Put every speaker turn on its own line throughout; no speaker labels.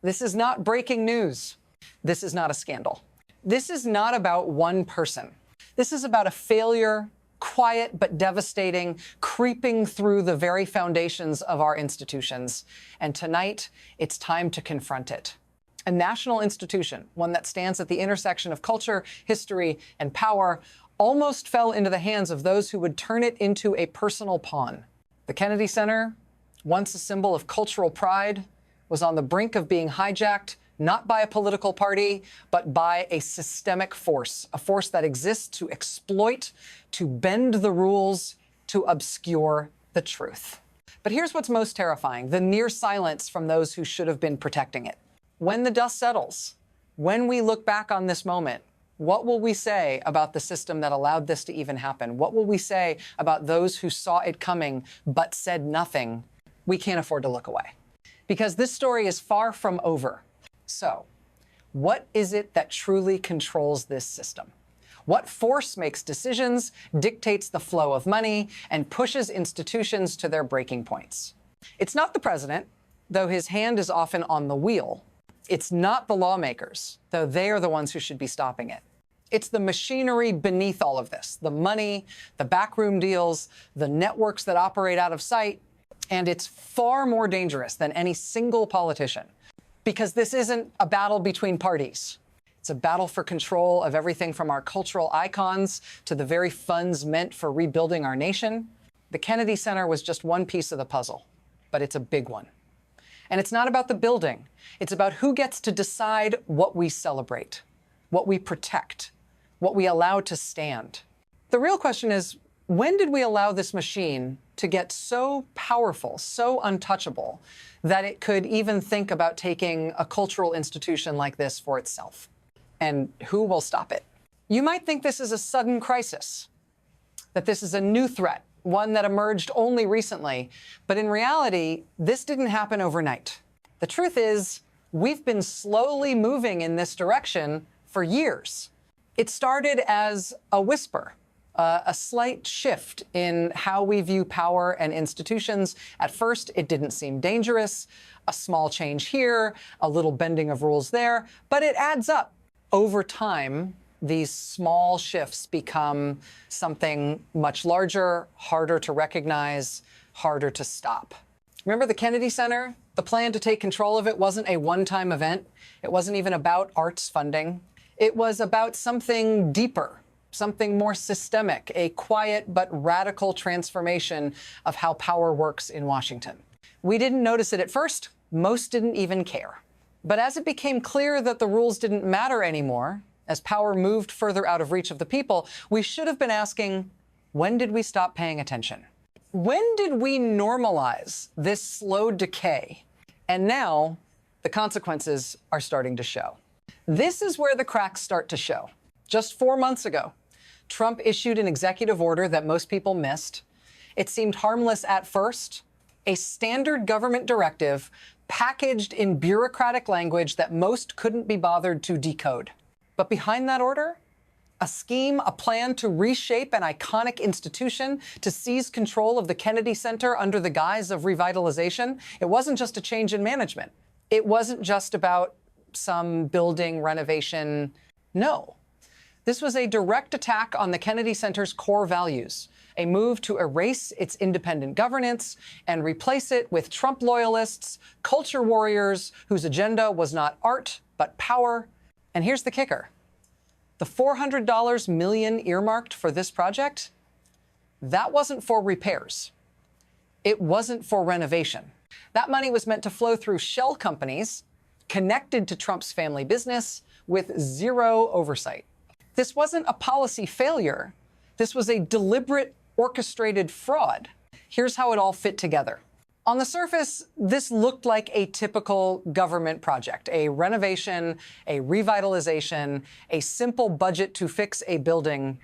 This is not breaking news. This is not a scandal. This is not about one person. This is about a failure, quiet but devastating, creeping through the very foundations of our institutions. And tonight, it's time to confront it. A national institution, one that stands at the intersection of culture, history, and power, almost fell into the hands of those who would turn it into a personal pawn. The Kennedy Center, once a symbol of cultural pride, was on the brink of being hijacked, not by a political party, but by a systemic force, a force that exists to exploit, to bend the rules, to obscure the truth. But here's what's most terrifying: the near silence from those who should have been protecting it. When the dust settles, when we look back on this moment, what will we say about the system that allowed this to even happen? What will we say about those who saw it coming but said nothing? We can't afford to look away, because this story is far from over. So, what is it that truly controls this system? What force makes decisions, dictates the flow of money, and pushes institutions to their breaking points? It's not the president, though his hand is often on the wheel. It's not the lawmakers, though they are the ones who should be stopping it. It's the machinery beneath all of this: the money, the backroom deals, the networks that operate out of sight. And it's far more dangerous than any single politician, because this isn't a battle between parties. It's a battle for control of everything from our cultural icons to the very funds meant for rebuilding our nation. The Kennedy Center was just one piece of the puzzle, but it's a big one. And it's not about the building. It's about who gets to decide what we celebrate, what we protect, what we allow to stand. The real question is, when did we allow this machine to get so powerful, so untouchable, that it could even think about taking a cultural institution like this for itself? And who will stop it? You might think this is a sudden crisis, that this is a new threat, one that emerged only recently. But in reality, this didn't happen overnight. The truth is, we've been slowly moving in this direction for years. It started as a whisper, a slight shift in how we view power and institutions. At first, it didn't seem dangerous. A small change here, a little bending of rules there, but it adds up. Over time, these small shifts become something much larger, harder to recognize, harder to stop. Remember the Kennedy Center? The plan to take control of it wasn't a one-time event. It wasn't even about arts funding. It was about something deeper, something more systemic, a quiet but radical transformation of how power works in Washington. We didn't notice it at first. Most didn't even care. But as it became clear that the rules didn't matter anymore, as power moved further out of reach of the people, we should have been asking, when did we stop paying attention? When did we normalize this slow decay? And now the consequences are starting to show. This is where the cracks start to show. Just 4 months ago, Trump issued an executive order that most people missed. It seemed harmless at first, a standard government directive packaged in bureaucratic language that most couldn't be bothered to decode. But behind that order, a scheme, a plan to reshape an iconic institution, to seize control of the Kennedy Center under the guise of revitalization. It wasn't just a change in management. It wasn't just about some building renovation. No. This was a direct attack on the Kennedy Center's core values, a move to erase its independent governance and replace it with Trump loyalists, culture warriors whose agenda was not art, but power. And here's the kicker. The $400 million earmarked for this project, that wasn't for repairs. It wasn't for renovation. That money was meant to flow through shell companies connected to Trump's family business with zero oversight. This wasn't a policy failure. This was a deliberate, orchestrated fraud. Here's how it all fit together. On the surface, this looked like a typical government project, a renovation, a revitalization, a simple budget to fix a building.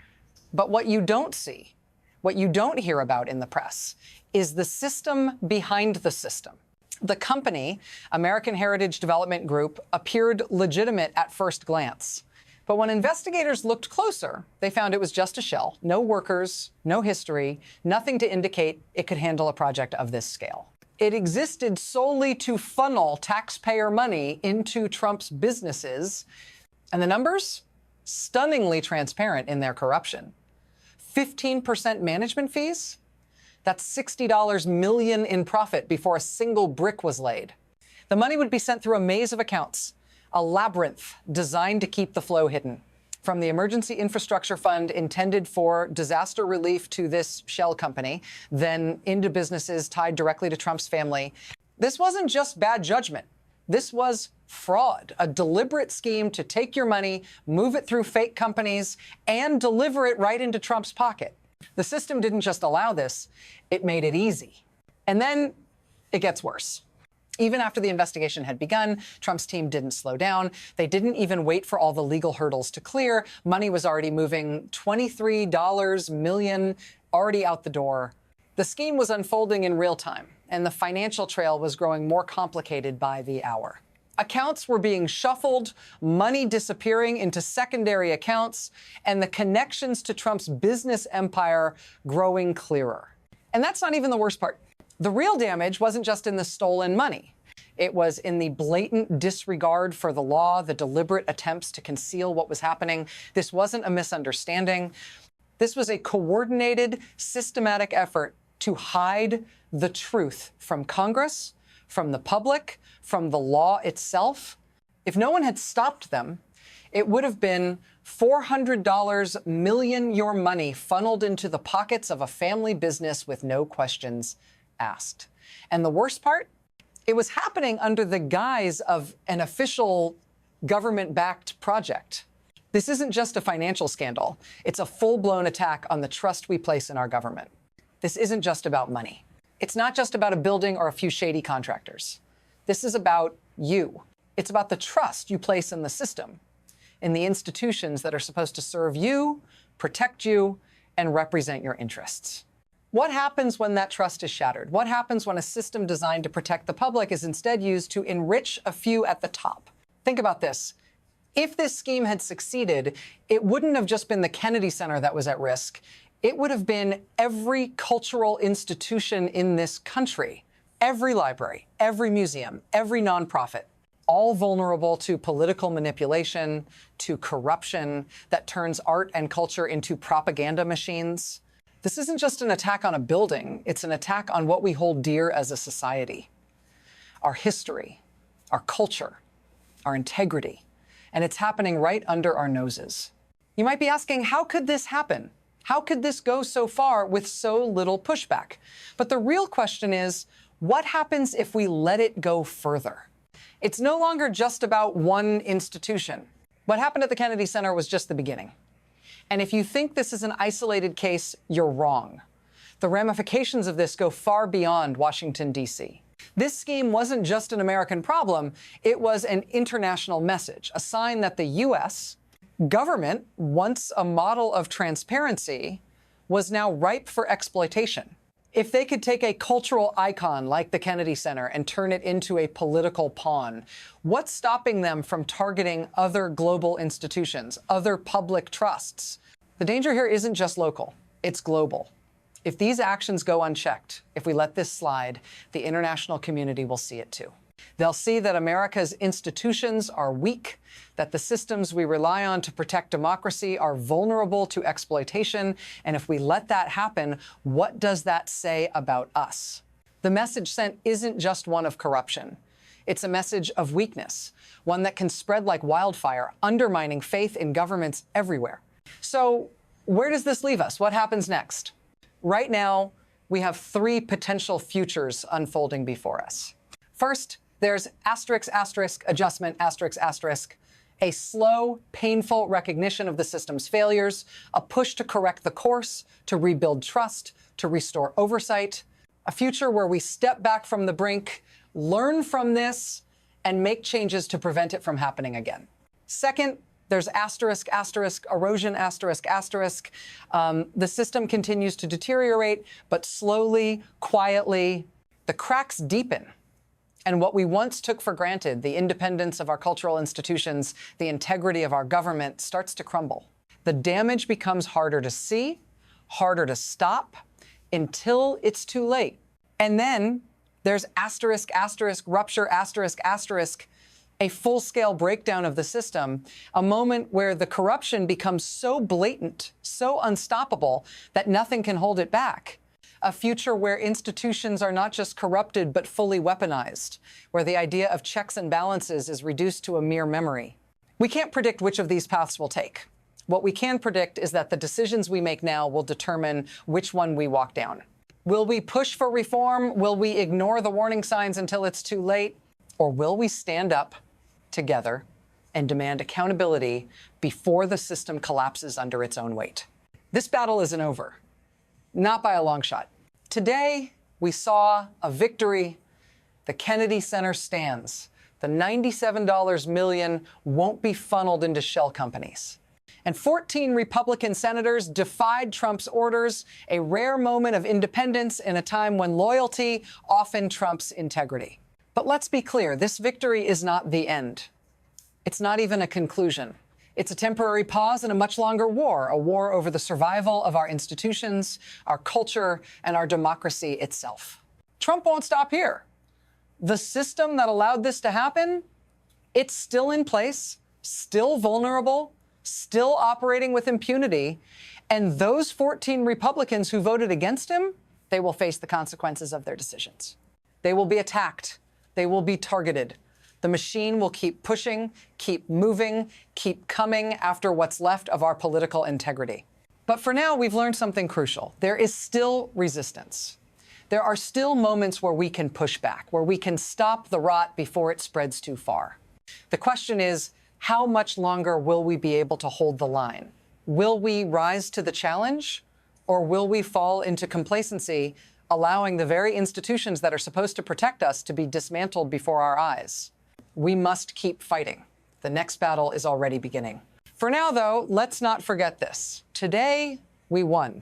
But what you don't see, what you don't hear about in the press, is the system behind the system. The company, American Heritage Development Group, appeared legitimate at first glance. But when investigators looked closer, they found it was just a shell, no workers, no history, nothing to indicate it could handle a project of this scale. It existed solely to funnel taxpayer money into Trump's businesses, and the numbers? Stunningly transparent in their corruption. 15% management fees? That's $60 million in profit before a single brick was laid. The money would be sent through a maze of accounts, a labyrinth designed to keep the flow hidden. From the emergency infrastructure fund intended for disaster relief to this shell company, then into businesses tied directly to Trump's family. This wasn't just bad judgment. This was fraud, a deliberate scheme to take your money, move it through fake companies, and deliver it right into Trump's pocket. The system didn't just allow this, it made it easy. And then it gets worse. Even after the investigation had begun, Trump's team didn't slow down. They didn't even wait for all the legal hurdles to clear. Money was already moving, $23 million already out the door. The scheme was unfolding in real time, and the financial trail was growing more complicated by the hour. Accounts were being shuffled, money disappearing into secondary accounts, and the connections to Trump's business empire growing clearer. And that's not even the worst part. The real damage wasn't just in the stolen money. It was in the blatant disregard for the law, the deliberate attempts to conceal what was happening. This wasn't a misunderstanding. This was a coordinated, systematic effort to hide the truth from Congress, from the public, from the law itself. If no one had stopped them, it would have been $400 million your money funneled into the pockets of a family business with no questions asked. And the worst part, it was happening under the guise of an official government-backed project. This isn't just a financial scandal. It's a full-blown attack on the trust we place in our government. This isn't just about money. It's not just about a building or a few shady contractors. This is about you. It's about the trust you place in the system, in the institutions that are supposed to serve you, protect you, and represent your interests. What happens when that trust is shattered? What happens when a system designed to protect the public is instead used to enrich a few at the top? Think about this. If this scheme had succeeded, it wouldn't have just been the Kennedy Center that was at risk. It would have been every cultural institution in this country, every library, every museum, every nonprofit, all vulnerable to political manipulation, to corruption that turns art and culture into propaganda machines. This isn't just an attack on a building, it's an attack on what we hold dear as a society. Our history, our culture, our integrity, and it's happening right under our noses. You might be asking, how could this happen? How could this go so far with so little pushback? But the real question is, what happens if we let it go further? It's no longer just about one institution. What happened at the Kennedy Center was just the beginning. And if you think this is an isolated case, you're wrong. The ramifications of this go far beyond Washington, D.C. This scheme wasn't just an American problem, it was an international message, a sign that the U.S. government, once a model of transparency, was now ripe for exploitation. If they could take a cultural icon like the Kennedy Center and turn it into a political pawn, what's stopping them from targeting other global institutions, other public trusts? The danger here isn't just local, it's global. If these actions go unchecked, if we let this slide, the international community will see it too. They'll see that America's institutions are weak, that the systems we rely on to protect democracy are vulnerable to exploitation, and if we let that happen, what does that say about us? The message sent isn't just one of corruption. It's a message of weakness, one that can spread like wildfire, undermining faith in governments everywhere. So where does this leave us? What happens next? Right now, we have three potential futures unfolding before us. First, there's asterisk, asterisk, adjustment, asterisk, asterisk, a slow, painful recognition of the system's failures, a push to correct the course, to rebuild trust, to restore oversight, a future where we step back from the brink, learn from this, and make changes to prevent it from happening again. Second, there's asterisk, asterisk, erosion, asterisk, asterisk. The system continues to deteriorate, but slowly, quietly, the cracks deepen. And what we once took for granted, the independence of our cultural institutions, the integrity of our government, starts to crumble. The damage becomes harder to see, harder to stop, until it's too late. And then There's asterisk, asterisk, rupture, asterisk, asterisk, a full-scale breakdown of the system, a moment where the corruption becomes so blatant, so unstoppable, that nothing can hold it back. A future where institutions are not just corrupted, but fully weaponized, where the idea of checks and balances is reduced to a mere memory. We can't predict which of these paths we'll take. What we can predict is that the decisions we make now will determine which one we walk down. Will we push for reform? Will we ignore the warning signs until it's too late? Or will we stand up together and demand accountability before the system collapses under its own weight? This battle isn't over, not by a long shot. Today, we saw a victory. The Kennedy Center stands. The $97 million won't be funneled into shell companies. And 14 Republican senators defied Trump's orders, a rare moment of independence in a time when loyalty often trumps integrity. But let's be clear, this victory is not the end. It's not even a conclusion. It's a temporary pause in a much longer war, a war over the survival of our institutions, our culture, and our democracy itself. Trump won't stop here. The system that allowed this to happen, it's still in place, still vulnerable, still operating with impunity. And those 14 Republicans who voted against him, they will face the consequences of their decisions. They will be attacked. They will be targeted. The machine will keep pushing, keep moving, keep coming after what's left of our political integrity. But for now, we've learned something crucial. There is still resistance. There are still moments where we can push back, where we can stop the rot before it spreads too far. The question is, how much longer will we be able to hold the line? Will we rise to the challenge, or will we fall into complacency, allowing the very institutions that are supposed to protect us to be dismantled before our eyes? We must keep fighting. The next battle is already beginning. For now, though, let's not forget this. Today, we won.